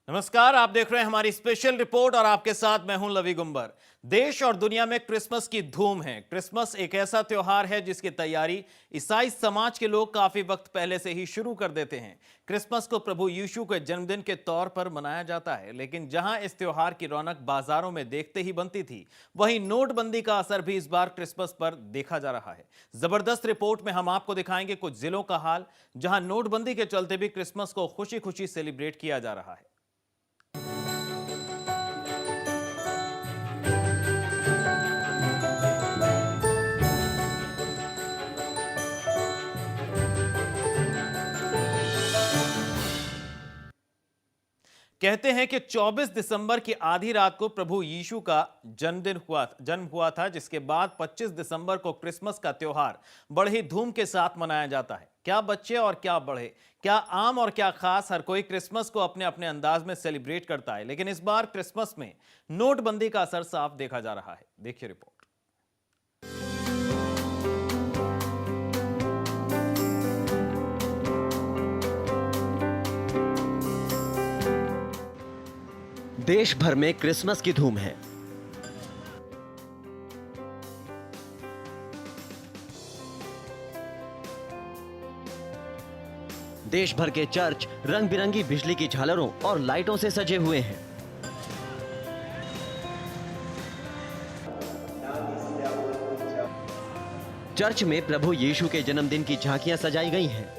नमस्कार, आप देख रहे हैं हमारी स्पेशल रिपोर्ट और आपके साथ मैं हूं लवी गुंबर। देश और दुनिया में क्रिसमस की धूम है। क्रिसमस एक ऐसा त्योहार है जिसकी तैयारी ईसाई समाज के लोग काफी वक्त पहले से ही शुरू कर देते हैं। क्रिसमस को प्रभु यीशु के जन्मदिन के तौर पर मनाया जाता है, लेकिन जहां इस त्योहार की रौनक बाजारों में देखते ही बनती थी, वहीं नोटबंदी का असर भी इस बार क्रिसमस पर देखा जा रहा है। जबरदस्त रिपोर्ट में हम आपको दिखाएंगे कुछ जिलों का हाल, जहां नोटबंदी के चलते भी क्रिसमस को खुशी खुशी सेलिब्रेट किया जा रहा है। कहते हैं कि 24 दिसंबर की आधी रात को प्रभु यीशु का जन्म हुआ था, जिसके बाद 25 दिसंबर को क्रिसमस का त्योहार बड़े ही धूम के साथ मनाया जाता है। क्या बच्चे और क्या बड़े, क्या आम और क्या खास, हर कोई क्रिसमस को अपने अपने अंदाज में सेलिब्रेट करता है। लेकिन इस बार क्रिसमस में नोटबंदी का असर साफ देखा जा रहा है। देखिए रिपोर्ट। देश भर में क्रिसमस की धूम है। देश भर के चर्च रंग बिरंगी बिजली की झालरों और लाइटों से सजे हुए हैं। चर्च में प्रभु यीशु के जन्मदिन की झांकियां सजाई गई हैं।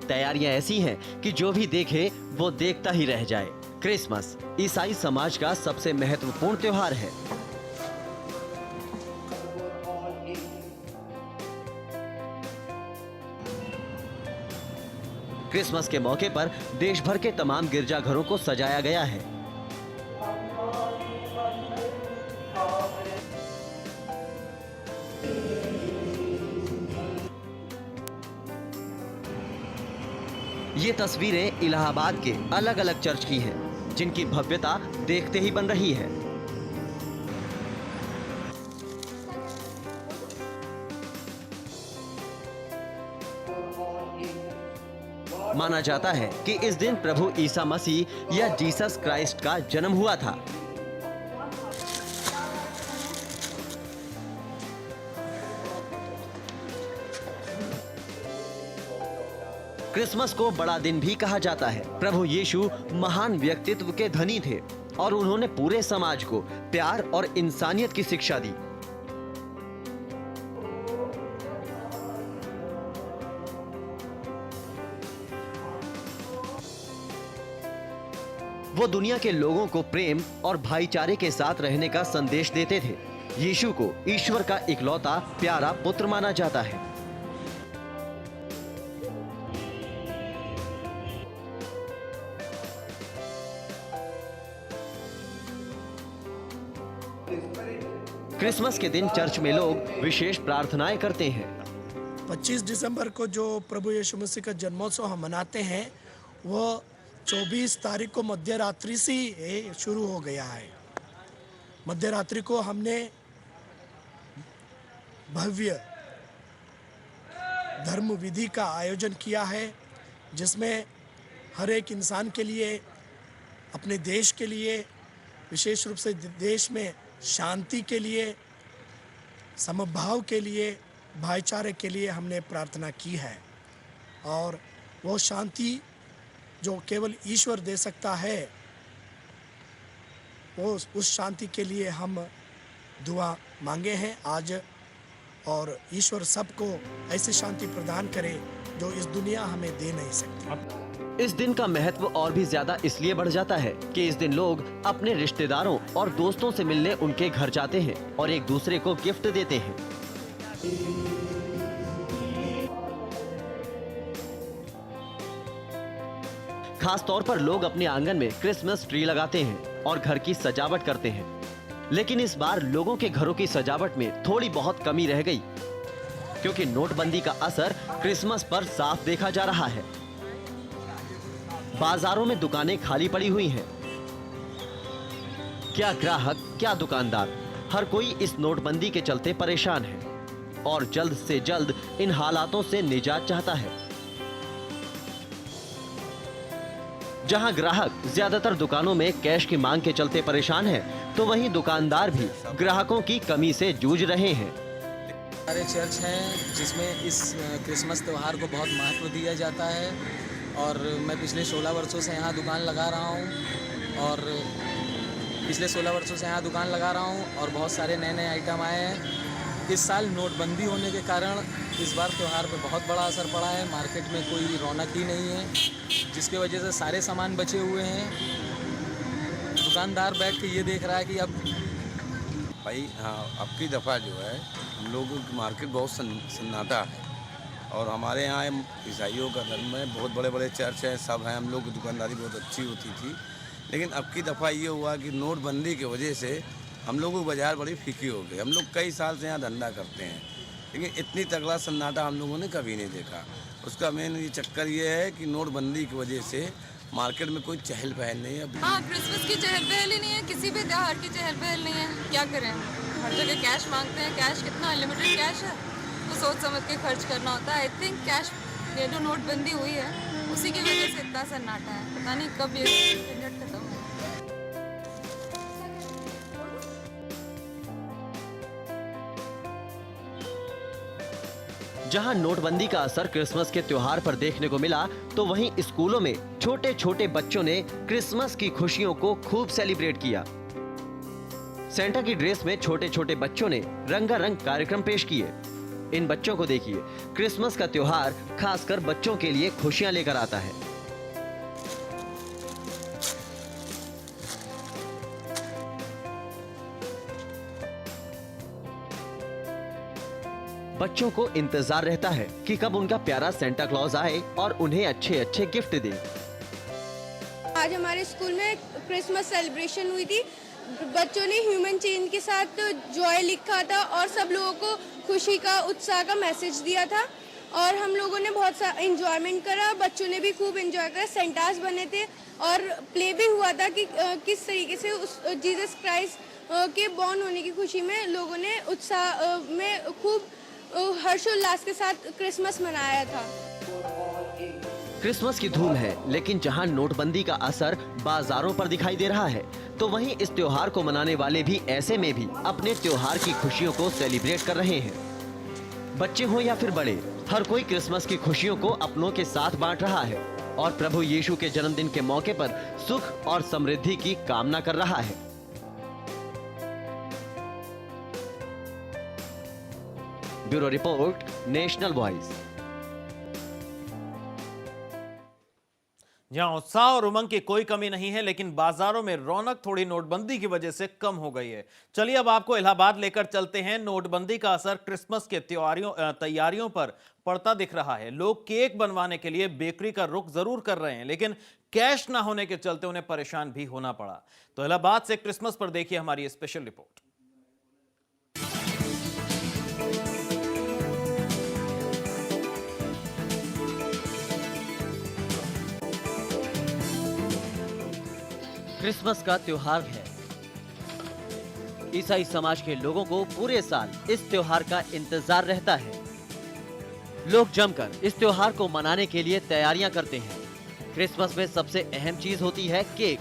तैयारियां ऐसी हैं कि जो भी देखे वो देखता ही रह जाए। क्रिसमस ईसाई समाज का सबसे महत्वपूर्ण त्योहार है। क्रिसमस के मौके पर देश भर के तमाम गिरजाघरों को सजाया गया है। ये तस्वीरें इलाहाबाद के अलग अलग चर्च की हैं, जिनकी भव्यता देखते ही बन रही है। माना जाता है कि इस दिन प्रभु ईसा मसीह या जीसस क्राइस्ट का जन्म हुआ था। क्रिसमस को बड़ा दिन भी कहा जाता है। प्रभु यीशु महान व्यक्तित्व के धनी थे और उन्होंने पूरे समाज को प्यार और इंसानियत की शिक्षा दी। वो दुनिया के लोगों को प्रेम और भाईचारे के साथ रहने का संदेश देते थे। यीशु को ईश्वर का इकलौता प्यारा पुत्र माना जाता है। क्रिसमस के दिन चर्च में लोग विशेष प्रार्थनाएं करते हैं। 25 दिसंबर को जो प्रभु यीशु मसीह का जन्मोत्सव हम मनाते हैं, वो 24 तारीख को मध्य रात्रि से ही शुरू हो गया है। मध्य रात्रि को हमने भव्य धर्म विधि का आयोजन किया है, जिसमें हर एक इंसान के लिए, अपने देश के लिए, विशेष रूप से देश में शांति के लिए, समभाव के लिए, भाईचारे के लिए हमने प्रार्थना की है। और वो शांति जो केवल ईश्वर दे सकता है, वो उस शांति के लिए हम दुआ मांगे हैं आज। और ईश्वर सबको ऐसी शांति प्रदान करे जो इस दुनिया हमें दे नहीं सकती। इस दिन का महत्व और भी ज्यादा इसलिए बढ़ जाता है कि इस दिन लोग अपने रिश्तेदारों और दोस्तों से मिलने उनके घर जाते हैं और एक दूसरे को गिफ्ट देते हैं। खास तौर पर लोग अपने आंगन में क्रिसमस ट्री लगाते हैं और घर की सजावट करते हैं। लेकिन इस बार लोगों के घरों की सजावट में थोड़ी बहुत कमी रह गई, क्योंकि नोटबंदी का असर क्रिसमस पर साफ देखा जा रहा है। बाजारों में दुकानें खाली पड़ी हुई हैं। क्या ग्राहक, क्या दुकानदार हर कोई इस नोटबंदी के चलते परेशान है और जल्द से जल्द इन हालातों से निजात चाहता है। जहां ग्राहक ज्यादातर दुकानों में कैश की मांग के चलते परेशान है, तो वहीं दुकानदार भी ग्राहकों की कमी से जूझ रहे हैं। सारे चर्च हैं जिसमें इस क्रिसमस त्यौहार को बहुत महत्व दिया जाता है और मैं पिछले 16 वर्षों से यहाँ दुकान लगा रहा हूँ और बहुत सारे नए नए आइटम आए हैं। इस साल नोटबंदी होने के कारण इस बार त्यौहार पे बहुत बड़ा असर पड़ा है। मार्केट में कोई रौनक ही नहीं है, जिसके वजह से सारे सामान बचे हुए हैं। दुकानदार बैठ के ये देख रहा है कि अब भाई हाँ, अब की दफ़ा जो है हम लोगों की मार्केट बहुत सन्नाटा है और हमारे यहाँ ईसाइयों का धर्म में बहुत बड़े बड़े चर्च हैं, सब हैं। हम लोग की दुकानदारी बहुत अच्छी होती थी, लेकिन अब की दफ़ा ये हुआ कि नोटबंदी की वजह से हम लोगों की बाज़ार बड़ी फीकी हो गई। हम लोग कई साल से यहाँ धंधा करते हैं, लेकिन इतनी तगड़ा सन्नाटा हम लोगों ने कभी नहीं देखा। उसका मेन ये चक्कर ये है कि नोटबंदी की वजह से मार्केट में कोई चहल पहल नहीं है। हाँ, क्रिसमस की चहल पहल ही नहीं है, किसी भी त्योहार की चहल पहल नहीं है। क्या करें, हर जगह कैश मांगते हैं। कैश कितना अनलिमिटेड कैश है, तो सोच समझ के खर्च करना होता है। आई थिंक कैश ये जो नोटबंदी हुई है उसी की वजह से इतना सन्नाटा है। पता नहीं कब ये झंझट खत्म हो। जहां नोटबंदी का असर क्रिसमस के त्योहार पर देखने को मिला, तो वहीं स्कूलों में छोटे छोटे बच्चों ने क्रिसमस की खुशियों को खूब सेलिब्रेट किया। सेंटा की ड्रेस में छोटे छोटे बच्चों ने रंगारंग कार्यक्रम पेश किए। इन बच्चों को देखिए, क्रिसमस का त्योहार खासकर बच्चों के लिए खुशियां लेकर आता है। बच्चों को इंतजार रहता है कि कब उनका प्यारा सेंटा क्लॉज आए और उन्हें अच्छे अच्छे गिफ्ट दे। आज हमारे स्कूल में क्रिसमस सेलिब्रेशन हुई थी। बच्चों ने ह्यूमन चेन के साथ जॉय लिखा था और सब लोगों को खुशी का, उत्साह का मैसेज दिया था और हम लोगों ने बहुत सा एंजॉयमेंट करा। बच्चों ने भी खूब एंजॉय करा। सेंटास बने थे और प्ले भी हुआ था कि किस तरीके से उस जीसस क्राइस्ट के बॉर्न होने की खुशी में लोगों ने उत्साह में खूब हर्षोल्लास के साथ क्रिसमस मनाया था। क्रिसमस की धूम है, लेकिन जहां नोटबंदी का असर बाजारों पर दिखाई दे रहा है, तो वहीं इस त्योहार को मनाने वाले भी ऐसे में भी अपने त्योहार की खुशियों को सेलिब्रेट कर रहे हैं। बच्चे हो या फिर बड़े, हर कोई क्रिसमस की खुशियों को अपनों के साथ बांट रहा है और प्रभु यीशु के जन्मदिन के मौके पर सुख और समृद्धि की कामना कर रहा है। Bureau report, national voice. जहां उत्साह और उमंग की कोई कमी नहीं है, लेकिन बाजारों में रौनक थोड़ी नोटबंदी की वजह से कम हो गई है। चलिए अब आपको इलाहाबाद लेकर चलते हैं। नोटबंदी का असर क्रिसमस के तैयारियों पर पड़ता दिख रहा है। लोग केक बनवाने के लिए बेकरी का रुख जरूर कर रहे हैं, लेकिन कैश ना होने के चलते उन्हें परेशान भी होना पड़ा। तो इलाहाबाद से क्रिसमस पर देखिए हमारी स्पेशल रिपोर्ट। क्रिसमस का त्योहार है। ईसाई समाज के लोगों को पूरे साल इस त्योहार का इंतजार रहता है। लोग जमकर इस त्योहार को मनाने के लिए तैयारियां करते हैं। क्रिसमस में सबसे अहम चीज होती है केक,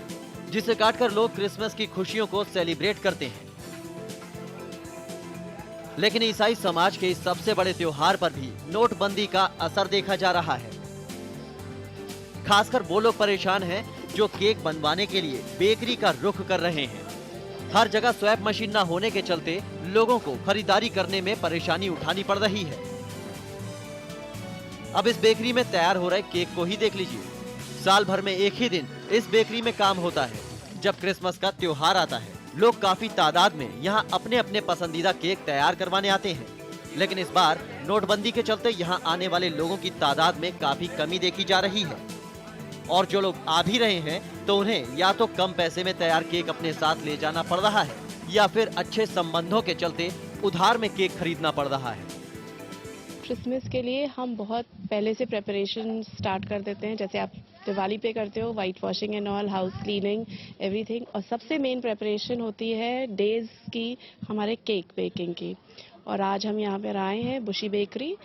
जिसे काटकर लोग क्रिसमस की खुशियों को सेलिब्रेट करते हैं। लेकिन ईसाई समाज के इस सबसे बड़े त्योहार पर भी नोटबंदी का असर देखा जा रहा है। खासकर वो लोग परेशान हैं जो केक बनवाने के लिए बेकरी का रुख कर रहे हैं। हर जगह स्वैप मशीन न होने के चलते लोगों को खरीदारी करने में परेशानी उठानी पड़ रही है। अब इस बेकरी में तैयार हो रहे केक को ही देख लीजिए। साल भर में एक ही दिन इस बेकरी में काम होता है, जब क्रिसमस का त्योहार आता है। लोग काफी तादाद में यहाँ अपने अपने पसंदीदा केक तैयार करवाने आते हैं, लेकिन इस बार नोटबंदी के चलते यहाँ आने वाले लोगों की तादाद में काफी कमी देखी जा रही है। और जो लोग आ भी रहे हैं तो उन्हें या तो कम पैसे में तैयार केक अपने साथ ले जाना पड़ रहा है, या फिर अच्छे संबंधों के चलते उधार में केक खरीदना पड़ रहा है। क्रिसमस के लिए हम बहुत पहले से प्रेपरेशन स्टार्ट कर देते हैं। जैसे आप दिवाली पे करते हो, white washing and all, house cleaning, everything. और सबसे मेन प्रेपरेशन होती है डेज की हमारे केक बेकिंग की। और आज हम यहाँ पर आए हैं बुशी बेकरी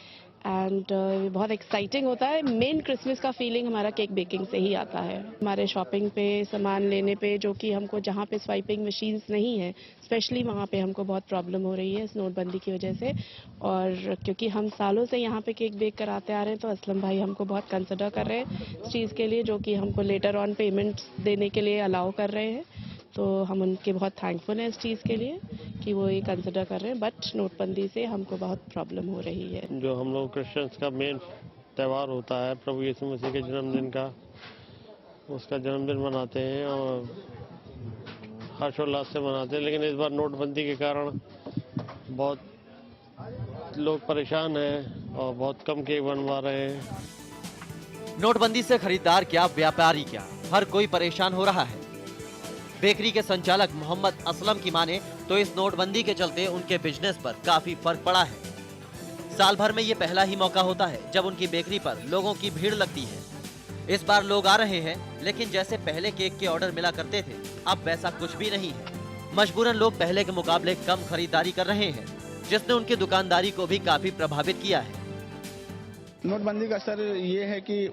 एंड बहुत एक्साइटिंग होता है। मेन क्रिसमस का फीलिंग हमारा केक बेकिंग से ही आता है। हमारे शॉपिंग पे, सामान लेने पे, जो कि हमको जहाँ पे स्वाइपिंग मशीन्स नहीं है, स्पेशली वहाँ पे हमको बहुत प्रॉब्लम हो रही है इस नोटबंदी की वजह से। और क्योंकि हम सालों से यहाँ पे केक बेक कराते आ रहे हैं, तो असलम भाई हमको बहुत कंसिडर कर रहे हैं इस चीज़ के लिए, जो कि हमको लेटर ऑन पेमेंट देने के लिए अलाउ कर रहे हैं। तो हम उनके बहुत थैंकफुल हैं इस चीज़ के लिए कि वो ये कंसिडर कर रहे हैं। बट नोटबंदी से हमको बहुत प्रॉब्लम हो रही है। जो हम लोग क्रिश्चियंस का मेन त्यौहार होता है प्रभु यीशु मसीह के जन्मदिन का, उसका जन्मदिन मनाते हैं और हर्षोल्लास से मनाते हैं। लेकिन इस बार नोटबंदी के कारण बहुत लोग परेशान हैं और बहुत कम केक बनवा रहे हैं। नोटबंदी से खरीदार क्या, व्यापारी क्या, हर कोई परेशान हो रहा है। बेकरी के संचालक मोहम्मद असलम की माने तो इस नोटबंदी के चलते उनके बिजनेस पर काफी फर्क पड़ा है। साल भर में ये पहला ही मौका होता है जब उनकी बेकरी पर लोगों की भीड़ लगती है। इस बार लोग आ रहे हैं, लेकिन जैसे पहले केक के ऑर्डर मिला करते थे, अब वैसा कुछ भी नहीं है। मजबूरन लोग पहले के मुकाबले कम खरीदारी कर रहे हैं, जिसने उनकी दुकानदारी को भी काफी प्रभावित किया है। नोटबंदी का असर ये है कि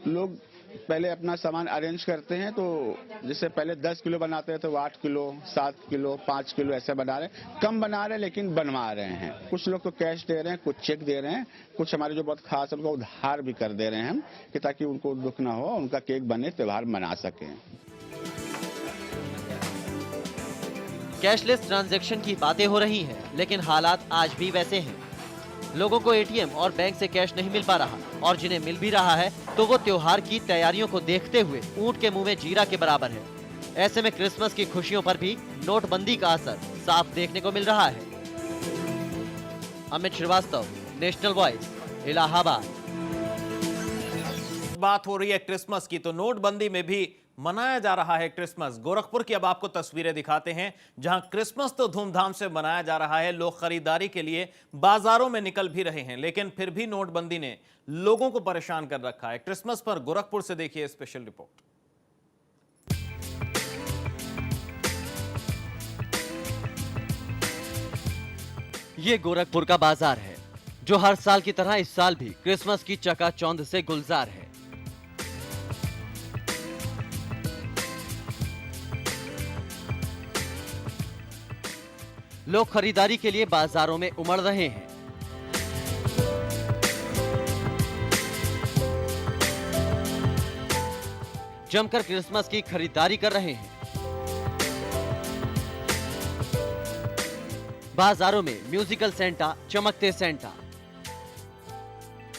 लोग पहले अपना सामान अरेंज करते हैं, तो जैसे पहले 10 किलो बनाते हैं तो 8 किलो, 7 किलो, 5 किलो ऐसे बना रहे हैं। कम बना रहे हैं लेकिन बनवा रहे हैं। कुछ लोग तो कैश दे रहे हैं, कुछ चेक दे रहे हैं, कुछ हमारे जो बहुत खास है उनको उधार भी कर दे रहे हैं हम, कि ताकि उनको दुख ना हो, उनका केक बने, त्योहार मना सकें। कैशलेस ट्रांजैक्शन की बातें हो रही हैं, लेकिन हालात आज भी वैसे हैं। लोगों को एटीएम और बैंक से कैश नहीं मिल पा रहा, और जिन्हें मिल भी रहा है तो वो त्योहार की तैयारियों को देखते हुए ऊंट के मुंह में जीरा के बराबर है। ऐसे में क्रिसमस की खुशियों पर भी नोटबंदी का असर साफ देखने को मिल रहा है। Amit Srivastava, national voice, Allahabad. बात हो रही है क्रिसमस की, तो नोटबंदी में भी मनाया जा रहा है क्रिसमस। गोरखपुर की अब आपको तस्वीरें दिखाते हैं, जहां क्रिसमस तो धूमधाम से मनाया जा रहा है। लोग खरीदारी के लिए बाजारों में निकल भी रहे हैं, लेकिन फिर भी नोटबंदी ने लोगों को परेशान कर रखा है। क्रिसमस पर गोरखपुर से देखिए स्पेशल रिपोर्ट। ये गोरखपुर का बाजार है, जो हर साल की तरह इस साल भी क्रिसमस की चकाचौंध से गुलजार है। लोग खरीदारी के लिए बाजारों में उमड़ रहे हैं। जमकर क्रिसमस की खरीदारी कर रहे हैं। बाजारों में म्यूजिकल सेंटा, चमकते सेंटा,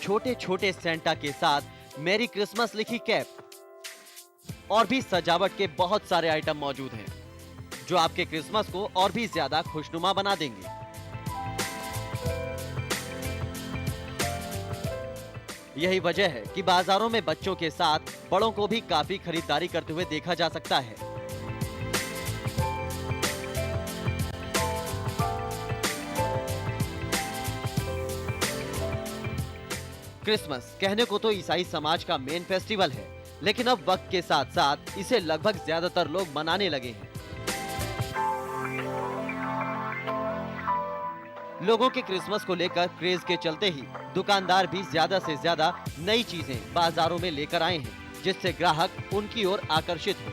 छोटे छोटे सेंटा के साथ मैरी क्रिसमस लिखी कैप और भी सजावट के बहुत सारे आइटम मौजूद हैं, जो आपके क्रिसमस को और भी ज्यादा खुशनुमा बना देंगे। यही वजह है कि बाजारों में बच्चों के साथ बड़ों को भी काफी खरीदारी करते हुए देखा जा सकता है। क्रिसमस कहने को तो ईसाई समाज का मेन फेस्टिवल है, लेकिन अब वक्त के साथ साथ इसे लगभग ज्यादातर लोग मनाने लगे हैं। लोगों के क्रिसमस को लेकर क्रेज के चलते ही दुकानदार भी ज्यादा से ज्यादा नई चीजें बाजारों में लेकर आए हैं, जिससे ग्राहक उनकी ओर आकर्षित हो।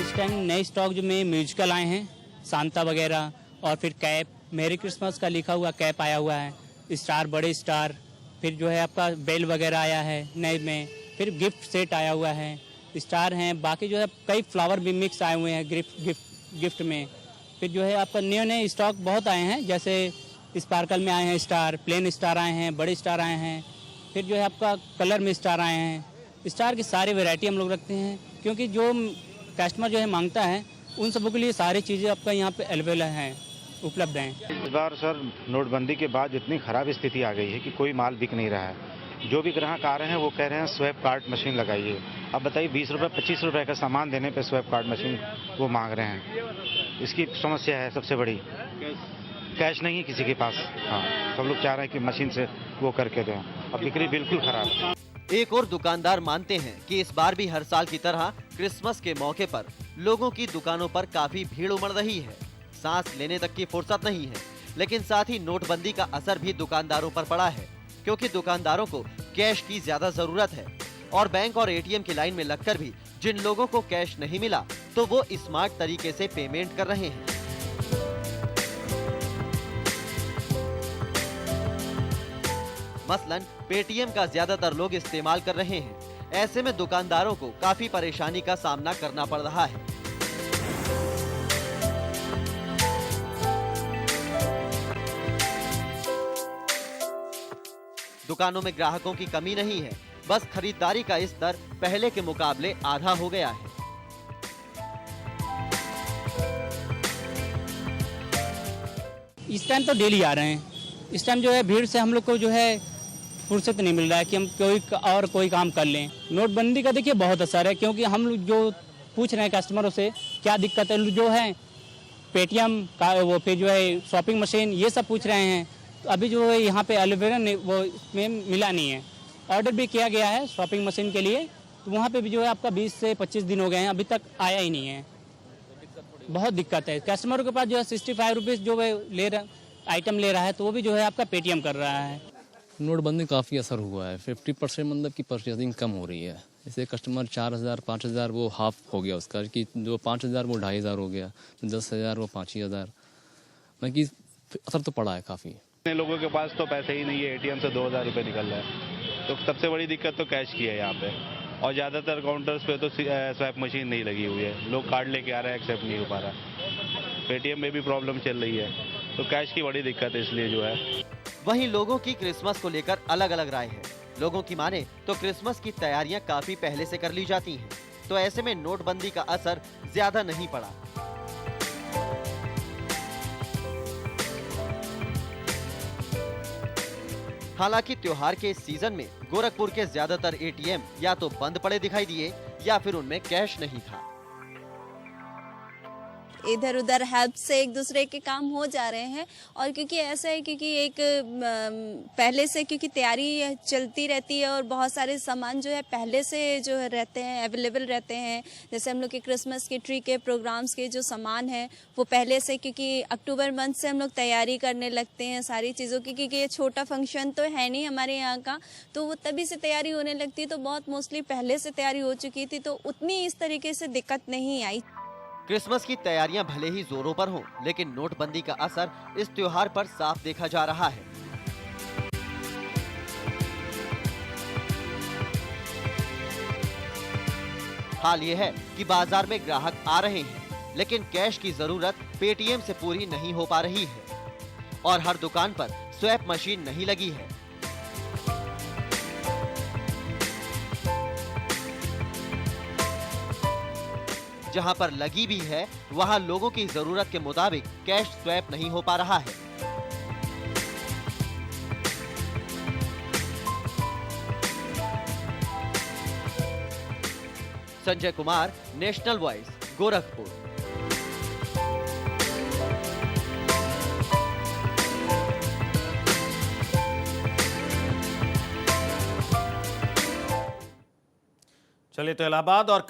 इस टाइम नए स्टॉक जो में म्यूजिकल आए हैं, सांता वगैरह, और फिर कैप, मेरी क्रिसमस का लिखा हुआ कैप आया हुआ है, स्टार, बड़े स्टार, फिर जो है आपका बेल वगैरह आया है नए में, फिर गिफ्ट सेट आया हुआ है, स्टार हैं, बाकी जो है कई फ्लावर भी मिक्स आए हुए हैं गिफ्ट में। फिर जो है आपका नए स्टॉक बहुत आए हैं, जैसे स्पार्कल में आए हैं स्टार, प्लेन स्टार आए हैं, बड़े स्टार आए हैं, फिर जो है आपका कलर में स्टार आए हैं। स्टार की सारी वैरायटी हम लोग रखते हैं, क्योंकि जो कस्टमर जो है मांगता है उन सबों के लिए सारी चीज़ें आपका यहाँ पे अवेलेबल हैं, उपलब्ध हैं। इस बार सर नोटबंदी के बाद इतनी खराब स्थिति आ गई है कि कोई माल बिक नहीं रहा है। जो भी ग्राहक आ रहे हैं वो कह रहे हैं स्वैप कार्ड मशीन लगाइए। अब बताइए 20 रुपये 25 रुपये का सामान देने पे स्वैप कार्ड मशीन वो मांग रहे हैं। इसकी समस्या है सबसे बड़ी। कैश नहीं है किसी के पास। हाँ, सब लोग चाह रहे हैं कि मशीन से वो करके दें। अब बिक्री बिल्कुल खराब है। एक और दुकानदार मानते हैं कि इस बार भी हर साल की तरह क्रिसमस के मौके पर लोगों की दुकानों पर काफी भीड़ उमड़ रही है। सांस लेने तक की फुर्सत नहीं है, लेकिन साथ ही नोटबंदी का असर भी दुकानदारों पर पड़ा है, क्योंकि दुकानदारों को कैश की ज्यादा जरूरत है और बैंक और एटीएम की लाइन में लगकर भी जिन लोगों को कैश नहीं मिला तो वो स्मार्ट तरीके से पेमेंट कर रहे हैं। मसलन पेटीएम का ज्यादातर लोग इस्तेमाल कर रहे हैं। ऐसे में दुकानदारों को काफी परेशानी का सामना करना पड़ रहा है। दुकानों में ग्राहकों की कमी नहीं है, बस खरीदारी का स्तर पहले के मुकाबले आधा हो गया है। इस टाइम तो डेली आ रहे हैं। इस टाइम जो है भीड़ से हम लोग को जो है फुर्सत नहीं मिल रहा है कि हम कोई काम कर लें। नोटबंदी का देखिए बहुत असर है, क्योंकि हम लोग जो पूछ रहे हैं कस्टमरों से क्या दिक्कत है, जो है पेटीएम का वो फिर जो है शॉपिंग मशीन ये सब पूछ रहे हैं। तो अभी जो है यहाँ पे अवेलेबल वो में मिला नहीं है। ऑर्डर भी किया गया है शॉपिंग मशीन के लिए, तो वहाँ पे भी जो है आपका 20 से 25 दिन हो गए हैं, अभी तक आया ही नहीं है। बहुत दिक्कत है। कस्टमरों के पास जो है 65 रुपीज़ जो है आइटम ले रहा है, तो वो भी जो है आपका पेटीएम कर रहा है। नोटबंदी काफ़ी असर हुआ है। 50% मतलब की परचेजिंग कम हो रही है। जैसे कस्टमर 4000 5000 वो हाफ हो गया उसका, कि जो 5000 वो 2500 हो गया, 10,000 वो 5000। मतलब कि असर तो पड़ा है काफ़ी। लोगों के पास तो पैसे ही नहीं है, एटीएम से 2000 रुपये निकल रहा है। तो सबसे बड़ी दिक्कत तो कैश की है यहाँ पे, और ज़्यादातर काउंटर्स पे तो स्वैप मशीन नहीं लगी हुई है। लोग कार्ड लेके आ रहे हैं, एक्सेप्ट नहीं हो पा रहा। पेटीएम में भी प्रॉब्लम चल रही है, तो कैश की बड़ी दिक्कत है, इसलिए जो है। वहीं लोगों की क्रिसमस को लेकर अलग अलग राय है। लोगों की माने तो क्रिसमस की तैयारियां काफी पहले से कर ली जाती हैं, तो ऐसे में नोटबंदी का असर ज्यादा नहीं पड़ा। हालांकि त्योहार के इस सीजन में गोरखपुर के ज्यादातर एटीएम या तो बंद पड़े दिखाई दिए या फिर उनमें कैश नहीं था। इधर उधर हेल्प से एक दूसरे के काम हो जा रहे हैं। और क्योंकि ऐसा है क्योंकि एक पहले से क्योंकि तैयारी चलती रहती है और बहुत सारे सामान जो है पहले से जो रहते हैं अवेलेबल रहते हैं। जैसे हम लोग के क्रिसमस के ट्री के प्रोग्राम्स के जो सामान है वो पहले से, क्योंकि अक्टूबर मंथ से हम लोग तैयारी करने लगते हैं सारी चीज़ों की, क्योंकि ये छोटा फंक्शन तो है नहीं हमारे यहाँ का, तो वो तभी से तैयारी होने लगती है। तो बहुत मोस्टली पहले से तैयारी हो चुकी थी, तो उतनी इस तरीके से दिक्कत नहीं आई। क्रिसमस की तैयारियां भले ही जोरों पर हों, लेकिन नोटबंदी का असर इस त्योहार पर साफ देखा जा रहा है। हाल ये है कि बाजार में ग्राहक आ रहे हैं, लेकिन कैश की जरूरत पेटीएम से पूरी नहीं हो पा रही है और हर दुकान पर स्वैप मशीन नहीं लगी है। जहां पर लगी भी है, वहां लोगों की जरूरत के मुताबिक कैश स्वैप नहीं हो पा रहा है। Sanjay Kumar, national voice, Gorakhpur. चलिए, तो इलाहाबाद और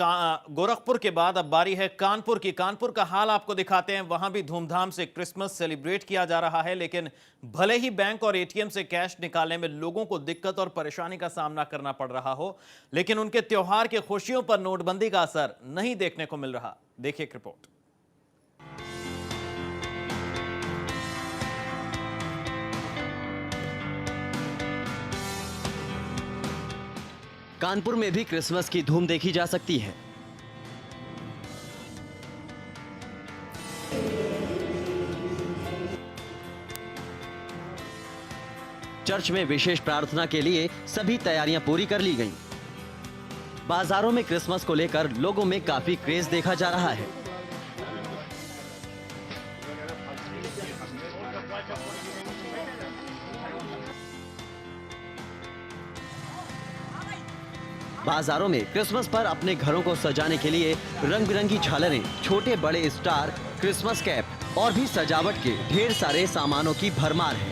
गोरखपुर के बाद अब बारी है कानपुर की। कानपुर का हाल आपको दिखाते हैं। वहां भी धूमधाम से क्रिसमस सेलिब्रेट किया जा रहा है, लेकिन भले ही बैंक और एटीएम से कैश निकालने में लोगों को दिक्कत और परेशानी का सामना करना पड़ रहा हो, लेकिन उनके त्योहार के खुशियों पर नोटबंदी का असर नहीं देखने को मिल रहा। देखिए एक रिपोर्ट। कानपुर में भी क्रिसमस की धूम देखी जा सकती है। चर्च में विशेष प्रार्थना के लिए सभी तैयारियां पूरी कर ली गईं। बाजारों में क्रिसमस को लेकर लोगों में काफी क्रेज देखा जा रहा है। बाजारों में क्रिसमस पर अपने घरों को सजाने के लिए रंग बिरंगी झालरें, छोटे बड़े स्टार, क्रिसमस कैप और भी सजावट के ढेर सारे सामानों की भरमार है।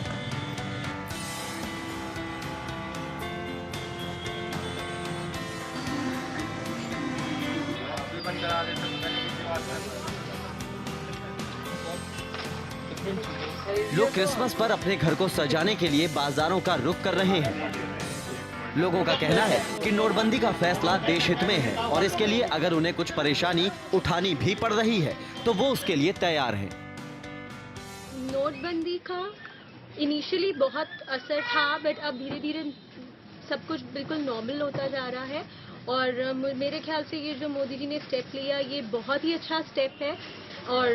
लोग क्रिसमस पर अपने घर को सजाने के लिए बाजारों का रुख कर रहे हैं। लोगों का कहना है कि नोटबंदी का फैसला देश हित में है और इसके लिए अगर उन्हें कुछ परेशानी उठानी भी पड़ रही है तो वो उसके लिए तैयार हैं। नोटबंदी का इनिशियली बहुत असर था, बट अब धीरे धीरे सब कुछ बिल्कुल नॉर्मल होता जा रहा है और मेरे ख्याल से ये जो मोदी जी ने स्टेप लिया ये बहुत ही अच्छा स्टेप है और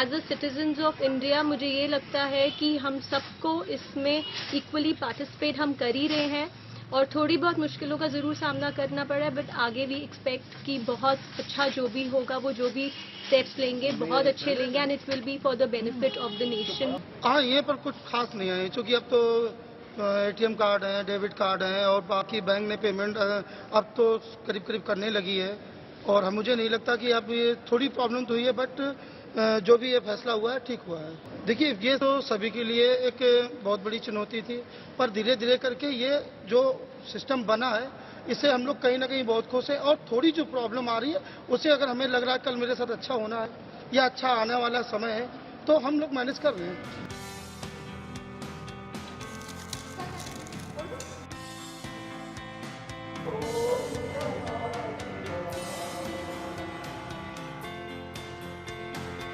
as a citizens of India मुझे ये लगता है कि हम सबको इसमें इक्वली पार्टिसिपेट हम कर ही रहे हैं और थोड़ी बहुत मुश्किलों का ज़रूर सामना करना पड़ा है, बट आगे भी एक्सपेक्ट कि बहुत अच्छा जो भी होगा वो जो भी स्टेप्स लेंगे बहुत अच्छे लेंगे and it will be for the benefit of the nation. हाँ, ये पर कुछ खास नहीं है क्योंकि अब तो एटीएम कार्ड है, डेबिट कार्ड है और बाकी बैंक ने पेमेंट अब तो करीब करीब करने लगी है और मुझे नहीं लगता कि अब ये थोड़ी प्रॉब्लम तो हुई है, बट जो भी ये फैसला हुआ है ठीक हुआ है। देखिए, ये तो सभी के लिए एक बहुत बड़ी चुनौती थी, पर धीरे धीरे करके ये जो सिस्टम बना है इससे हम लोग कहीं ना कहीं बहुत खुश हैं और थोड़ी जो प्रॉब्लम आ रही है उसे अगर हमें लग रहा है कल मेरे साथ अच्छा होना है या अच्छा आने वाला समय है तो हम लोग मैनेज कर रहे हैं।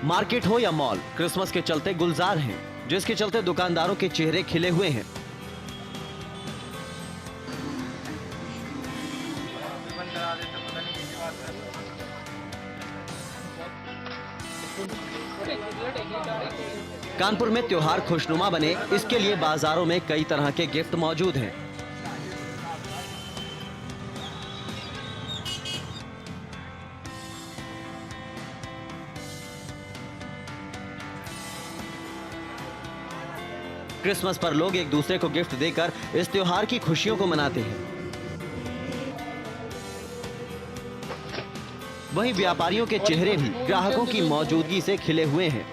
मार्केट हो या मॉल, क्रिसमस के चलते गुलजार हैं, जिसके चलते दुकानदारों के चेहरे खिले हुए हैं। कानपुर में त्योहार खुशनुमा बने, इसके लिए बाजारों में कई तरह के गिफ्ट मौजूद हैं। क्रिसमस पर लोग एक दूसरे को गिफ्ट देकर इस त्योहार की खुशियों को मनाते हैं। वहीं व्यापारियों के चेहरे भी ग्राहकों की मौजूदगी से खिले हुए हैं।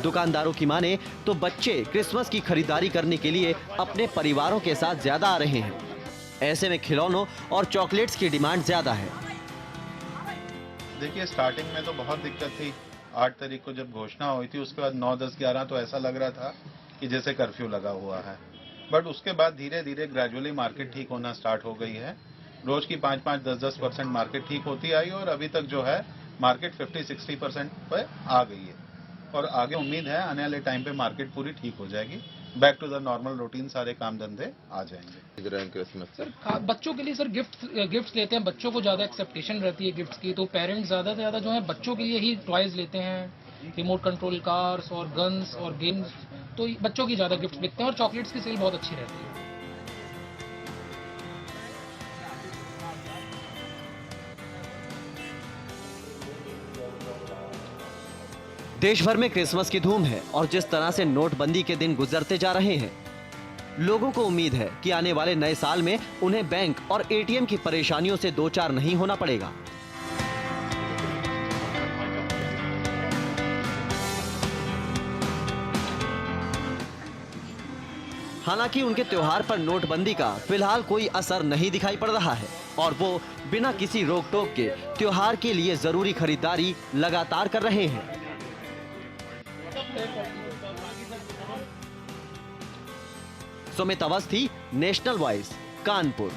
दुकानदारों की माने तो बच्चे क्रिसमस की खरीदारी करने के लिए अपने परिवारों के साथ ज्यादा आ रहे हैं। ऐसे में खिलौनों और चॉकलेट्स की डिमांड ज्यादा है। देखिए, स्टार्टिंग में तो बहुत दिक्कत थी। 8 तारीख को जब घोषणा हुई थी उसके बाद 9, 10, 11 तो ऐसा लग रहा था कि जैसे कर्फ्यू लगा हुआ है, बट उसके बाद धीरे धीरे ग्रेजुअली मार्केट ठीक होना स्टार्ट हो गई है। रोज की 5-5, 10-10% मार्केट ठीक होती आई और अभी तक जो है मार्केट 50-60% पे आ गई है और आगे उम्मीद है आने वाले टाइम पे मार्केट पूरी ठीक हो जाएगी, back to the normal routine, सारे काम धंधे आ जाएंगे। क्रिसमस सर बच्चों के लिए सर गिफ्ट्स लेते हैं, बच्चों को ज्यादा एक्सेप्टेशन रहती है गिफ्ट्स की, तो पेरेंट्स ज्यादा से ज्यादा जो है बच्चों के लिए ही टॉयज लेते हैं, रिमोट कंट्रोल कार्स और गन्स और गेम्स, तो बच्चों की ज्यादा गिफ्ट्स बिकते हैं और चॉकलेट्स की सेल बहुत अच्छी रहती है। देश भर में क्रिसमस की धूम है और जिस तरह से नोटबंदी के दिन गुजरते जा रहे हैं, लोगों को उम्मीद है कि आने वाले नए साल में उन्हें बैंक और एटीएम की परेशानियों से दो चार नहीं होना पड़ेगा। हालांकि उनके त्योहार पर नोटबंदी का फिलहाल कोई असर नहीं दिखाई पड़ रहा है और वो बिना किसी रोक टोक के त्योहार के लिए जरूरी खरीदारी लगातार कर रहे हैं। Sumit Awasthi, national voice, Kanpur.